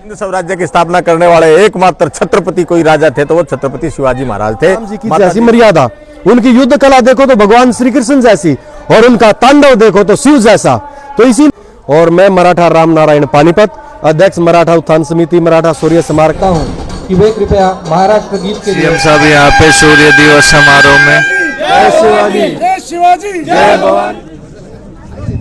हिंद स्वराज्य की स्थापना करने वाले एकमात्र छत्रपति कोई राजा थे तो वो छत्रपति शिवाजी महाराज थे। राम जी की जैसी मर्यादा, उनकी युद्ध कला देखो तो भगवान श्री कृष्ण जैसी, और उनका तांडव देखो तो शिव जैसा। तो इसी और मैं मराठा राम नारायण पानीपत, अध्यक्ष मराठा उत्थान समिति मराठा शौर्य स्मारक का हूँ कि वे कृपया महाराष्ट्र गीत के सीएम साहब यहाँ पे सूर्य दिवस समारोह में जय शिवाजी, जय शिवाजी, जय भवानी।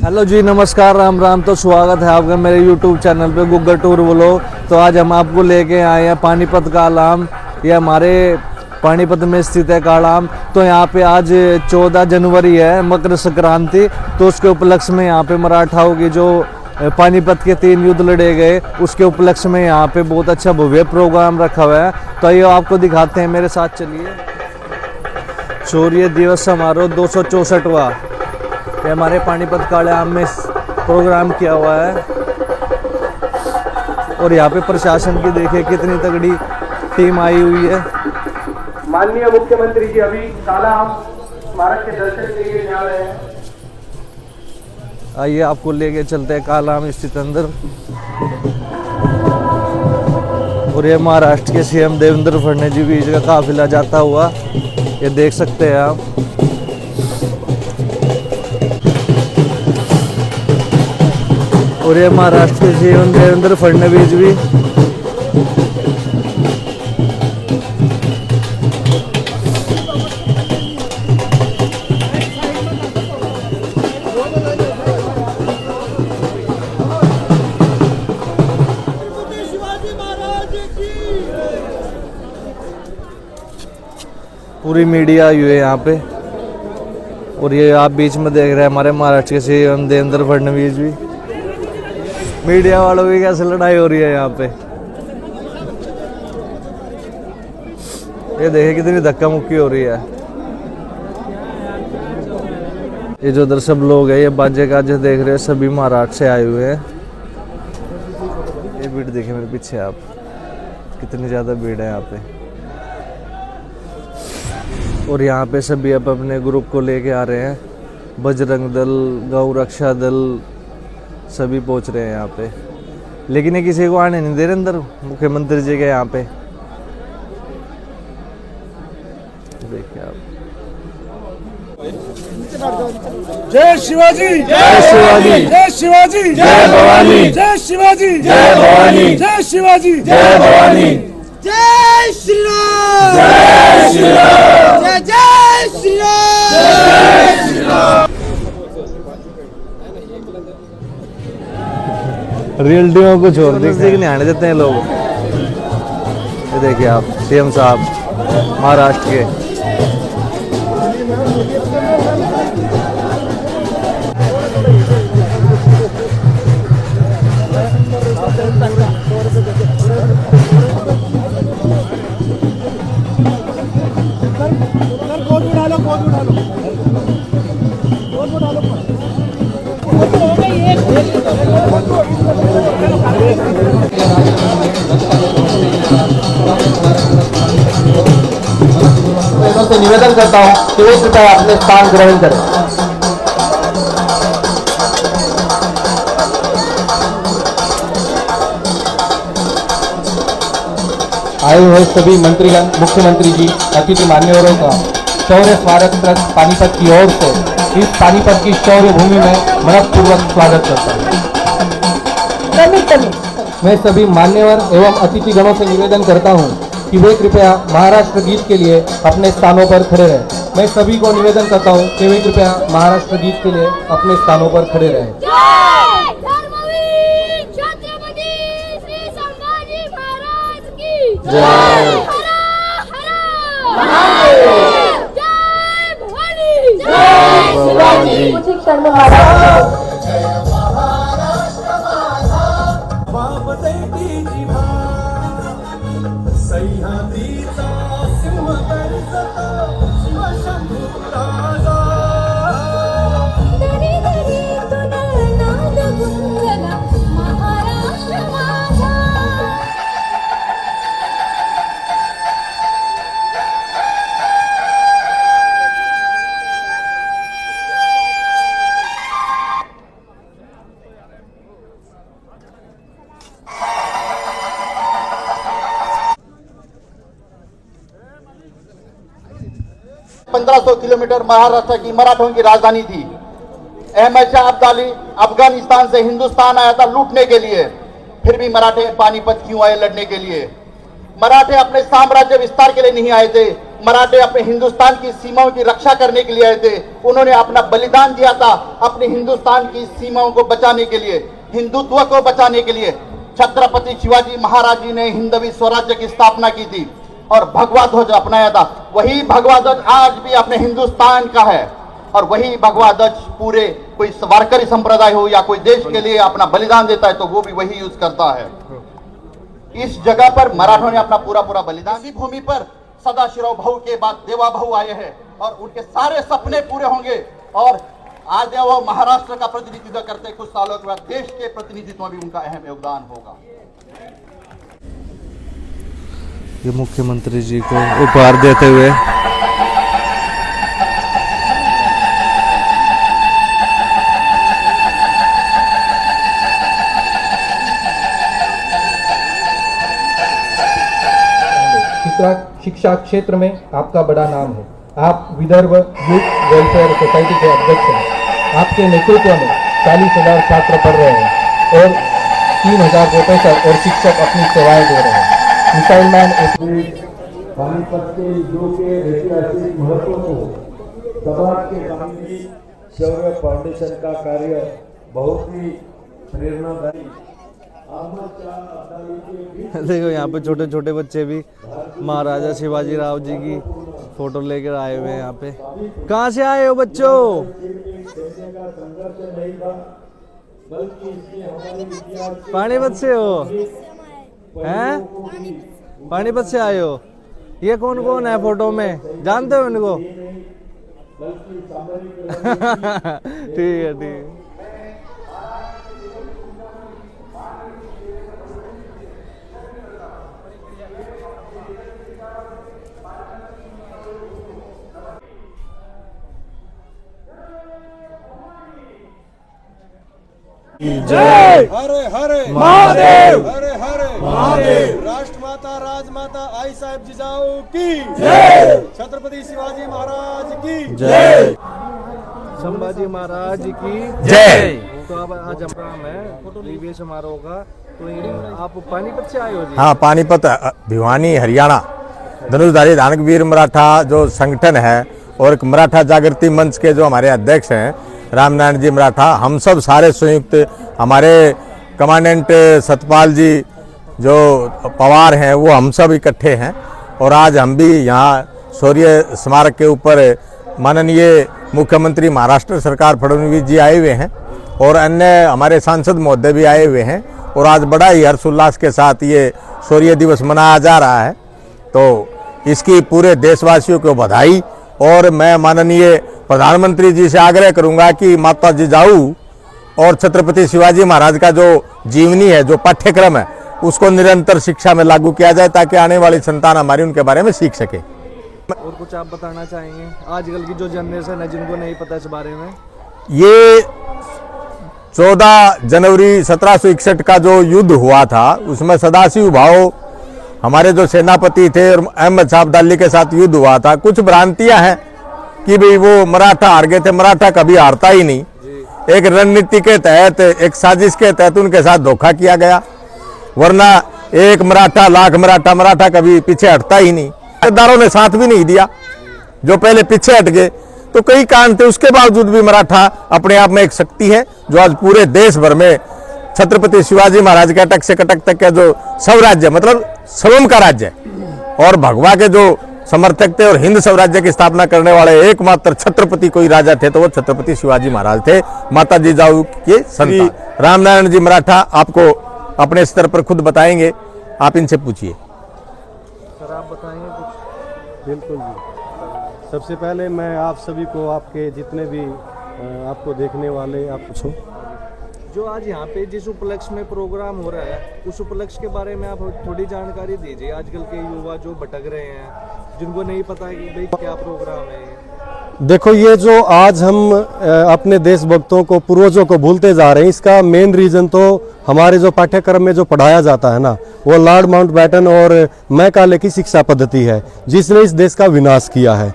हेलो जी, नमस्कार, राम राम। तो स्वागत है आपका मेरे यूट्यूब चैनल पे गुग्गर टूर व्लॉग। तो आज हम आपको लेके आए हैं पानीपत का आलाम। ये हमारे पानीपत में स्थित है कालाम। तो यहाँ पे आज 14 जनवरी है, मकर संक्रांति। तो उसके उपलक्ष्य में यहाँ पे मराठाओं की जो पानीपत के 3 युद्ध लड़े गए उसके उपलक्ष्य में यहाँ पे बहुत अच्छा भव्य प्रोग्राम रखा हुआ है। तो ये आपको दिखाते हैं, मेरे साथ चलिए। शौर्य दिवस समारोह 264वां ये हमारे पानीपत कालाम में प्रोग्राम किया हुआ है। और यहाँ पे प्रशासन की देखिए कितनी तगड़ी टीम आई हुई है। माननीय मुख्यमंत्री जी अभी कालाम स्मारक के दर्शन के लिए जा रहे हैं। आइए आपको लेके चलते हैं कालाम स्थित अंदर। और ये महाराष्ट्र के सीएम देवेंद्र फडणवीस जी बीच का काफिला जाता हुआ ये देख सकते हैं आप। और ये महाराष्ट्र के सीएम देवेंद्र फडणवीस भी पूरी मीडिया आई हुई है यहाँ पे। और ये आप बीच में देख रहे हैं हमारे महाराष्ट्र के सीएम देवेंद्र फडणवीस भी। मीडिया वालों की कैसे लड़ाई हो रही है यहाँ पे, ये देखिए कितनी धक्का मुक्की हो रही है। ये जो उधर सब लोग हैं ये बाजे गाजे देख रहे हैं, सभी महाराष्ट्र से आए हुए हैं। ये भीड़ देखिए मेरे पीछे आप, कितनी ज्यादा भीड़ है यहाँ पे। और यहाँ पे सभी अब अपने ग्रुप को लेके आ रहे हैं। बजरंग दल, गौ रक्षा दल सभी पहुँच रहे हैं यहाँ पे। लेकिन ये किसी को आने नहीं दे रहे अंदर, मुख्यमंत्री जी के यहाँ पे। देखिए आप। जय शिवाजी, जय शिवाजी, जय शिवाजी, जय भवानी, जय शिवाजी, जय भवानी, जय शिवाजी, जय भवानी, जय श्री राम, जय श्री राम, जय जय श्री राम, जय श्री राम। रियल टीमों को छोड़ नहीं आने देते हैं लोग। ये देखिए आप, सीएम साहब महाराष्ट्र के। से निवेदन करता हूं कि वो कृपया अपने स्थान ग्रहण करें। आए हुए सभी मंत्रीगण, मुख्यमंत्री जी, अतिथि मान्यवरों का शौर्य स्मारक ट्रस्ट पानीपत की ओर से इस पानीपत की शौर्य भूमि में मनपूर्वक स्वागत करता हूँ। मैं सभी मान्यवर एवं अतिथिगणों से निवेदन करता हूँ कि वे कृपया महाराष्ट्र गीत के लिए अपने स्थानों पर खड़े रहें। मैं सभी को निवेदन करता हूं कि वे कृपया महाराष्ट्र गीत के लिए अपने स्थानों पर खड़े रहें। जय धर्मवीर छत्रपति श्री संभाजी महाराज की जय। हरा हरा महादेव, जय भवानी, जय शिवाजी। मुझे शर्मा महाराज 1500 किलोमीटर महाराष्ट्र की मराठों की राजधानी थी। अहमद शाह अब्दाली अफगानिस्तान से हिंदुस्तान आया था लूटने के लिए, फिर भी मराठे पानीपत क्यों आए लड़ने के लिए? मराठे अपने साम्राज्य विस्तार के लिए नहीं आए थे, मराठे अपने हिंदुस्तान की सीमाओं की रक्षा करने के लिए आए थे। उन्होंने अपना बलिदान दिया था अपने हिंदुस्तान की सीमाओं को बचाने के लिए, हिंदुत्व को बचाने के लिए। छत्रपति शिवाजी महाराज जी ने हिंदवी स्वराज्य की स्थापना की थी और भगवा ध्वज अपनाया था। वही भगवा ध्वज आज भी अपने हिंदुस्तान का है और वही भगवा ध्वज पूरे कोई वारकरी संप्रदाय हो या कोई देश के लिए अपना बलिदान देता है तो वो भी वही यूज करता है। इस जगह पर मराठों ने अपना पूरा बलिदान, इसी भूमि पर सदाशिवराव भाऊ के बाद देवा भाऊ आए हैं और उनके सारे सपने पूरे होंगे और आज वो महाराष्ट्र का प्रतिनिधित्व करते कुछ सालों के बाद देश के प्रतिनिधित्व में भी उनका अहम योगदान होगा। ये मुख्यमंत्री जी को उपहार देते हुए शिक्षा क्षेत्र में आपका बड़ा नाम है। आप विदर्भ यूथ वेलफेयर सोसाइटी के अध्यक्ष हैं। आपके नेतृत्व में 40,000 छात्र पढ़ रहे हैं और 3,000 प्रोफेसर और शिक्षक अपनी सेवाएं दे रहे हैं। मिसाइल मैन पानीपत के युद्धों के ऐतिहासिक महत्व को समाज के सामने शौर्य फाउंडेशन का कार्य बहुत ही प्रेरणादायी। देखो यहाँ पे छोटे छोटे बच्चे भी महाराजा शिवाजी राव जी की फोटो लेकर आए हुए हैं। यहाँ पे कहाँ से आए हो बच्चों? पानीपत से हो? हैं? पानीपत से आए हो? ये कौन कौन है फोटो में, जानते हो इनको? ठीक है ठीक है। जय हरे हरे महादेव, हरे हरे महादेव। राष्ट्रमाता राजमाता आई साहेब जिजाऊ की जय, छत्रपति शिवाजी महाराज की जय, संभाजी महाराज की जय। तो अब आज हम है दिव्य समारोह का। तो आप पानीपत से आए हो जी? हाँ, पानीपत भिवानी हरियाणा धनुषधारी दानवीर मराठा जो संगठन है और एक मराठा जागृति मंच के जो हमारे अध्यक्ष हैं रामनारायण जी मराठा, हम सब सारे संयुक्त, हमारे कमांडेंट सतपाल जी जो पवार हैं वो हम सब इकट्ठे हैं और आज हम भी यहाँ शौर्य स्मारक के ऊपर माननीय मुख्यमंत्री महाराष्ट्र सरकार फडणवीस जी आए हुए हैं और अन्य हमारे सांसद महोदय भी आए हुए हैं और आज बड़ा ही हर्षोल्लास के साथ ये शौर्य दिवस मनाया जा रहा है। तो इसकी पूरे देशवासियों को बधाई और मैं माननीय प्रधानमंत्री जी से आग्रह करूंगा कि माता जिजाऊ और छत्रपति शिवाजी महाराज का जो जीवनी है, जो पाठ्यक्रम है, उसको निरंतर शिक्षा में लागू किया जाए ताकि आने वाली संतान हमारी उनके बारे में सीख सके। और कुछ आप बताना चाहेंगे आजकल की जो जनरेशन है जिनको नहीं पता इस बारे में? ये 14 जनवरी 1761 का जो युद्ध हुआ था उसमें सदाशिव भाऊ हमारे जो सेनापति थे और अहमद शाह अब्दाली के साथ युद्ध हुआ था। कुछ भ्रांतियां हैं कि भाई वो मराठा हार गए थे, मराठा कभी हारता ही नहीं। एक रणनीति के तहत, एक साजिश के तहत उनके साथ धोखा किया गया, वरना एक मराठा लाख मराठा, मराठा कभी पीछे हटता ही नहीं। सरदारों ने साथ भी नहीं दिया जो पहले पीछे हट गए, तो कई कारण थे। उसके बावजूद भी मराठा अपने आप में एक शक्ति है जो आज पूरे देश भर में छत्रपति शिवाजी महाराज के अटक से कटक तक का जो स्वराज्य, मतलब स्वयं का राज्य और भगवा के जो समर्थक थे और हिंद स्वराज्य की स्थापना करने वाले एकमात्र छत्रपति कोई राजा थे तो वो छत्रपति शिवाजी महाराज थे, माता जिजाऊ के संतान। रामनारायण जी मराठा आपको अपने स्तर पर खुद बताएंगे, आप इनसे पूछिए। सर आप बताएंगे कुछ? बिल्कुल जी। सबसे पहले मैं आप सभी को, आपके जितने भी आपको देखने वाले, आप पूछो जो आज यहाँ पे जिस उपलक्ष्य में प्रोग्राम हो रहा है उस उपलक्ष्य के बारे में आप थोड़ी जानकारी दीजिए। आजकल के युवा जो भटक रहे हैं, जिनको नहीं पता कि भाई क्या प्रोग्राम है। देखो, ये जो आज हम अपने देशभक्तों को, पूर्वजों को भूलते जा रहे हैं, इसका मेन रीजन तो हमारे जो पाठ्यक्रम में जो पढ़ाया जाता है ना, वो लॉर्ड माउंटबेटन और मैकाले की शिक्षा पद्धति है जिसने इस देश का विनाश किया है।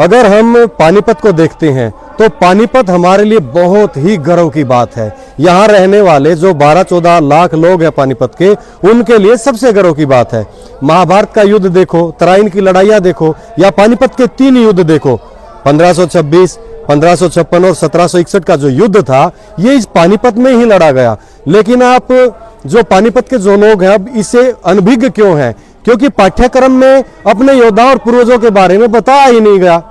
अगर हम पानीपत को देखते हैं तो पानीपत हमारे लिए बहुत ही गर्व की बात है। यहाँ रहने वाले जो 12-14 लाख लोग हैं पानीपत के, उनके लिए सबसे गर्व की बात है। महाभारत का युद्ध देखो, तराइन की लड़ाइयाँ देखो, या पानीपत के 3 युद्ध देखो, 1526, 1556 और 1761 का जो युद्ध था, ये इस पानीपत में ही लड़ा गया। लेकिन आप जो पानीपत के जो लोग हैं अब इसे अनभिज्ञ क्यों हैं? क्योंकि पाठ्यक्रम में अपने योद्धाओं और पूर्वजों के बारे में बताया ही नहीं गया।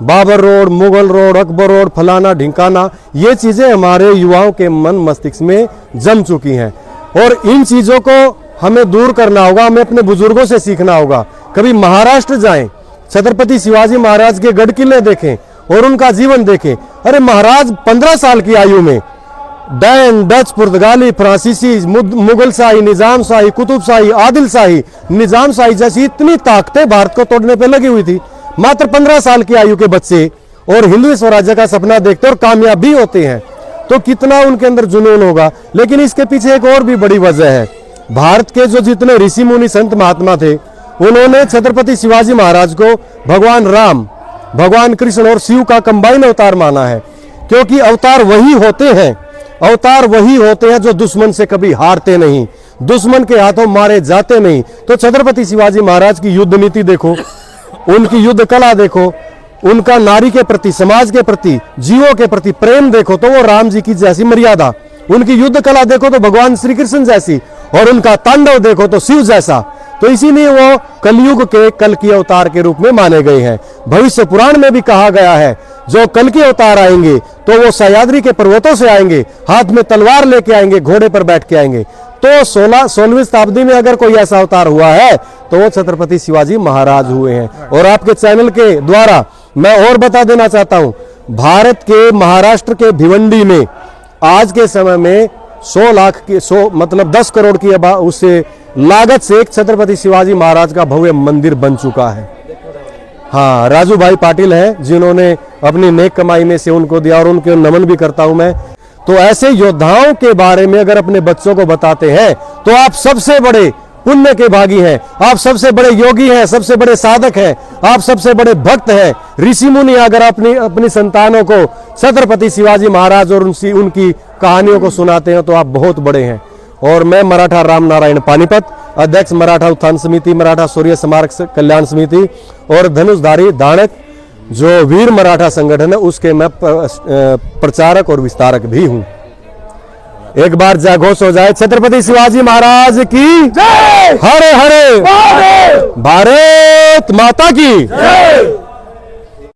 Babar road, Mughal road, Akbar road, फलाना ढिंकाना, ये चीजें हमारे युवाओं के मन मस्तिष्क में जम चुकी हैं और इन चीजों को हमें दूर करना होगा। हमें अपने बुजुर्गों से सीखना होगा। कभी महाराष्ट्र जाएं, छत्रपति शिवाजी महाराज के गढ़ किले देखें और उनका जीवन देखें। अरे महाराज 15 साल की आयु में डैन, डच, पुर्तगाली, फ्रांसीसी, मुगल शाही, निजाम शाही, कुतुब शाही, आदिल शाही, निजाम शाही जैसी इतनी ताकतें भारत को तोड़ने पे लगी हुई थी। मात्र 15 साल की आयु के बच्चे और हिंदू स्वराज्य का सपना देखते और कामयाब भी होते हैं, तो कितना उनके अंदर जुनून होगा। लेकिन इसके पीछे एक और भी बड़ी वजह है। भारत के जो जितने ऋषि मुनि संत महात्मा थे, उन्होंने छत्रपति शिवाजी महाराज को भगवान राम, भगवान कृष्ण और शिव का कंबाइन अवतार माना है। क्योंकि अवतार वही होते हैं जो दुश्मन से कभी हारते नहीं, दुश्मन के हाथों मारे जाते नहीं। तो छत्रपति शिवाजी महाराज की युद्ध नीति देखो, उनकी युद्ध कला देखो, उनका नारी के प्रति, समाज के प्रति, जीवों के प्रति प्रेम देखो तो वो राम जी की जैसी मर्यादा, उनकी युद्ध कला देखो तो भगवान श्री कृष्ण जैसी, और उनका तांडव देखो तो शिव जैसा। तो इसीलिए वो कलयुग के कल की अवतार के रूप में माने गए हैं। भविष्य पुराण में भी कहा गया है, जो कल के अवतार आएंगे तो वो सह्याद्री के पर्वतों से आएंगे, हाथ में तलवार लेके आएंगे, घोड़े पर बैठ के आएंगे। तो 16वीं शताब्दी में अगर कोई ऐसा अवतार हुआ है तो वो छत्रपति शिवाजी महाराज हुए हैं। और आपके चैनल के द्वारा मैं और बता देना चाहता हूं, भारत के महाराष्ट्र के भिवंडी में आज के समय में 100 लाख की 10 करोड़ की उससे लागत से एक छत्रपति शिवाजी महाराज का भव्य मंदिर बन चुका है। हाँ, राजू भाई पाटिल हैं जिन्होंने अपनी नेक कमाई में से उनको दिया और उनके नमन भी करता हूं मैं। तो ऐसे योद्धाओं के बारे में अगर अपने बच्चों को बताते हैं तो आप सबसे बड़े पुण्य के भागी हैं, आप सबसे बड़े योगी हैं, सबसे बड़े साधक हैं, आप सबसे बड़े भक्त हैं। ऋषि मुनि अगर अपनी संतानों को छत्रपति शिवाजी महाराज और उनकी कहानियों को सुनाते हैं तो आप बहुत बड़े हैं। और मैं मराठा राम नारायण पानीपत, अध्यक्ष मराठा उत्थान समिति, मराठा शौर्य स्मारक कल्याण समिति और धनुषधारी दानक जो वीर मराठा संगठन है उसके मैं प्रचारक और विस्तारक भी हूं। एक बार जय घोष हो जाए, छत्रपति शिवाजी महाराज की जय, हरे हरे भारत माता की जय।